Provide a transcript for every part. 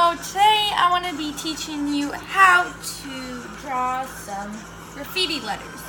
So today I want to be teaching you how to draw some graffiti letters.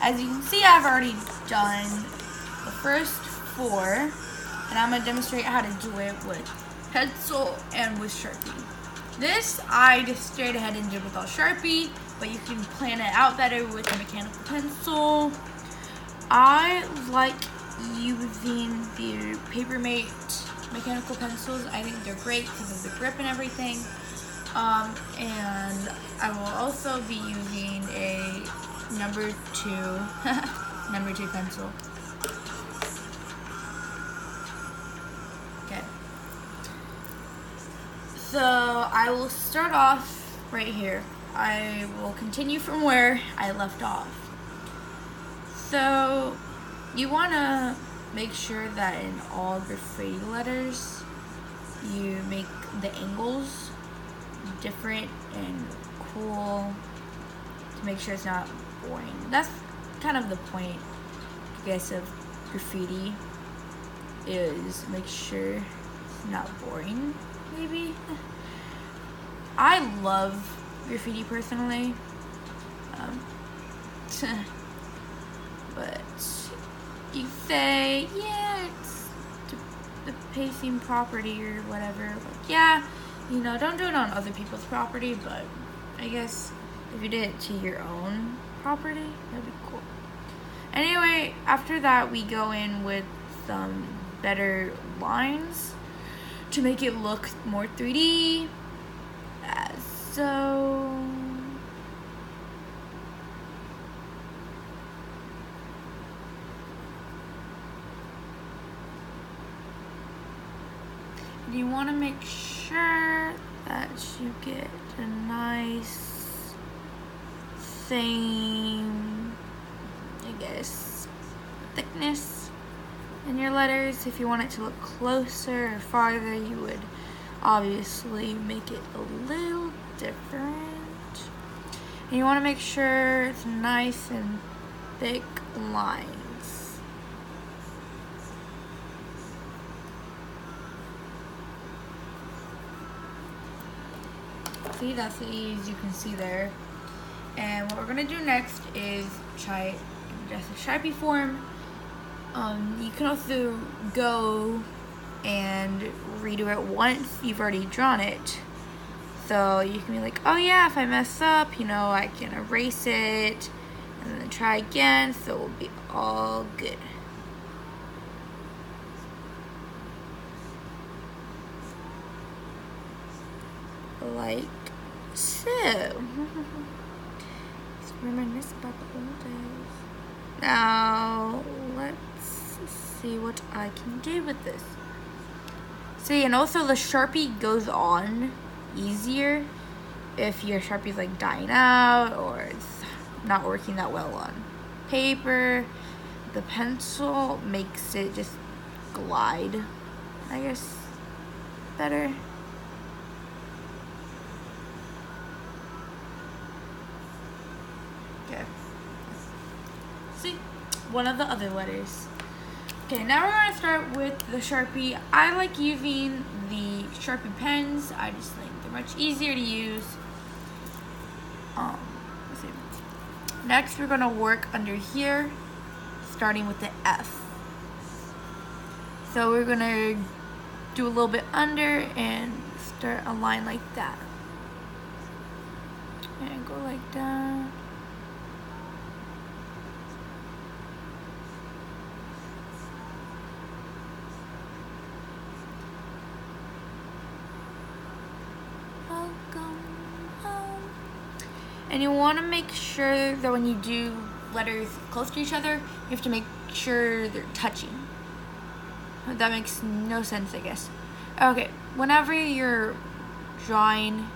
As you can see, I've already done the first 4, and I'm going to demonstrate how to do it with pencil and with Sharpie. This I just straight ahead and did without Sharpie, but you can plan it out better with a mechanical pencil. I like using the Papermate mechanical pencils. I think they're great because of the grip and everything. And I will also be using a number 2 number 2 pencil. Okay. So I will start off right here. I will continue from where I left off. So you want to make sure that in all graffiti letters you make the angles different and cool to make sure it's not boring. That's kind of the point, I guess, of graffiti, is make sure it's not boring, maybe. I love graffiti personally, but you say, yeah, it's the pacing property or whatever. Like, yeah, you know, don't do it on other people's property, but I guess if you did it to your own property, that'd be cool. Anyway, after that, we go in with some better lines to make it look more 3D. So you want to make sure that you get a nice same, I guess, thickness in your letters. If you want it to look closer or farther, you would obviously make it a little different. And you want to make sure it's nice and thick lines. See, that's as you can see there. And what we're gonna do next is try just a Sharpie form. You can also go and redo it once you've already drawn it. So you can be like, oh yeah, if I mess up, you know, I can erase it and then try again, so it will be all good. Like so. Just reminisce about the old days. Now let's see what I can do with this. See, and also the Sharpie goes on easier if your Sharpie's like dying out or it's not working that well on paper. The pencil makes it just glide, I guess, better. Okay. See, one of the other letters. Okay, now we're going to start with the Sharpie. I like using the Sharpie pens. I just think they're much easier to use. Let's see. Next, we're going to work under here, starting with the F. So we're going to do a little bit under and start a line like that. And go like that. And you want to make sure that when you do letters close to each other, you have to make sure they're touching. That makes no sense, I guess. Okay, whenever you're drawing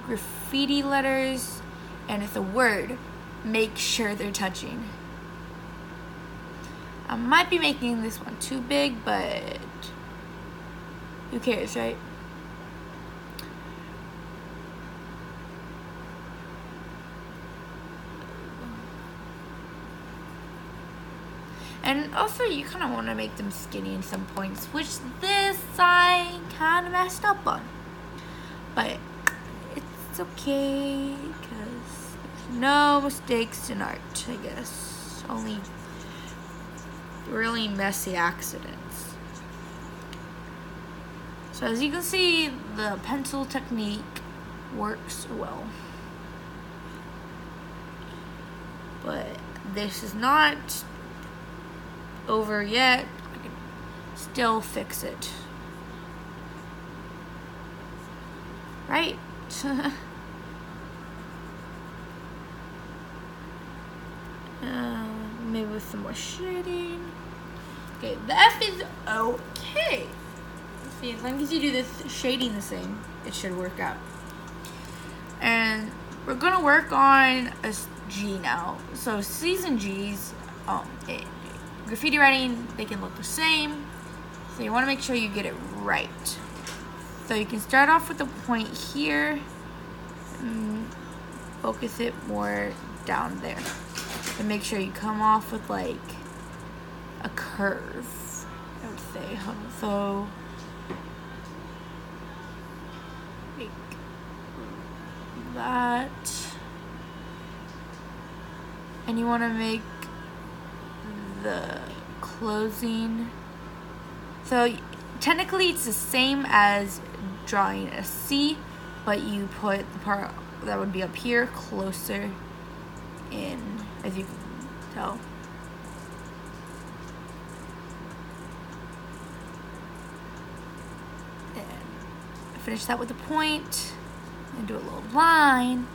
graffiti letters and it's a word, make sure they're touching. I might be making this one too big, but who cares, right? And also, you kind of want to make them skinny in some points, which this I kind of messed up on. but it's okay because there's no mistakes in art, I guess. Only really messy accidents. So as you can see, the pencil technique works well. But this is not over yet. I can still fix it. Right? Maybe with some more shading. Okay, the F is okay. See, as long as you do this shading the same, it should work out. And we're gonna work on a G now. So C's and G's, graffiti writing, they can look the same. So you wanna make sure you get it right. So you can start off with a point here, and focus it more down there. And make sure you come off with like a curve, I would say. So like that. And you want to make the closing. So technically it's the same as drawing a C, but you put the part that would be up here closer in, as you can tell. And finish that with a point and do a little line.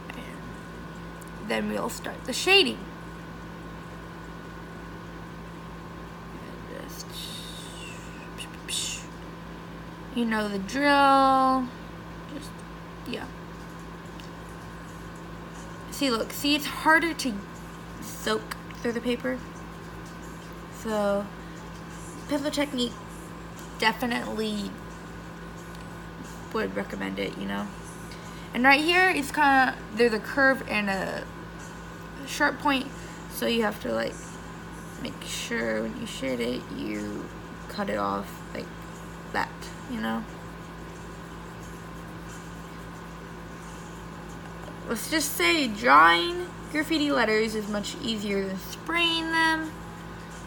And then we'll start the shading. And just, you know the drill. Just, yeah. See, it's harder to soak through the paper. So, pencil technique, definitely would recommend it, you know. And right here, it's kind of, there's a curve and a sharp point, so you have to like make sure when you shade it, you cut it off like that, you know. Let's just say drawing graffiti letters is much easier than spraying them.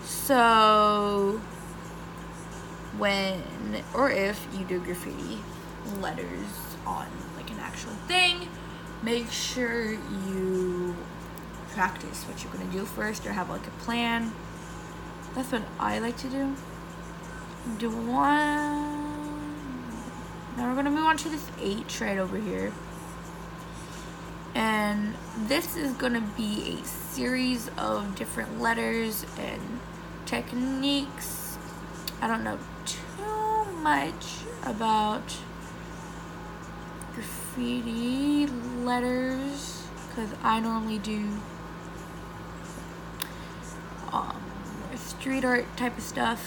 So when or if you do graffiti letters on like an actual thing, make sure you practice what you're gonna do first or have like a plan. That's what I like to do. Do one. Now we're gonna move on to this H right over here. And this is gonna be a series of different letters and techniques. I don't know too much about graffiti letters because I normally do street art type of stuff,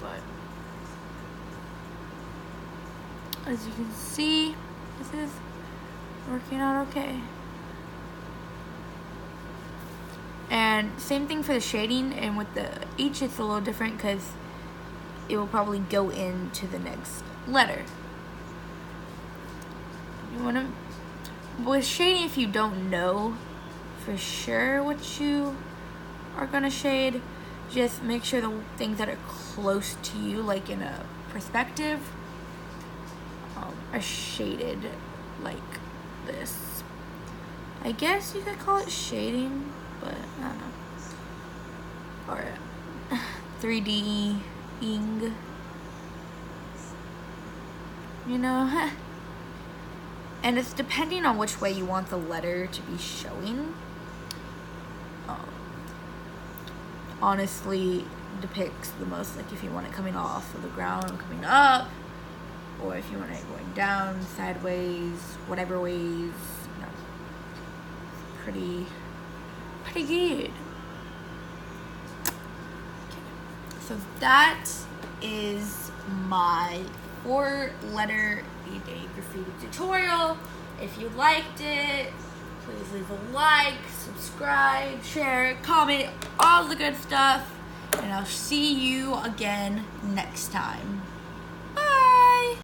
but as you can see, this is working out okay. And same thing for the shading, and with the H it's a little different because it will probably go into the next letter. You want to, with shading, if you don't know for sure what you are gonna shade, just make sure the things that are close to you, like in a perspective, are shaded like this. I guess you could call it shading, but I don't know. Or 3D-ing, you know. And it's depending on which way you want the letter to be showing. Honestly, depicts the most, like if you want it coming off of the ground, coming up, or if you want it going down, sideways, whatever ways, you know, pretty good. Okay. So that is my 4-letter A-Day graffiti tutorial. If you liked it, please leave a like, subscribe, share, comment, all the good stuff. And I'll see you again next time.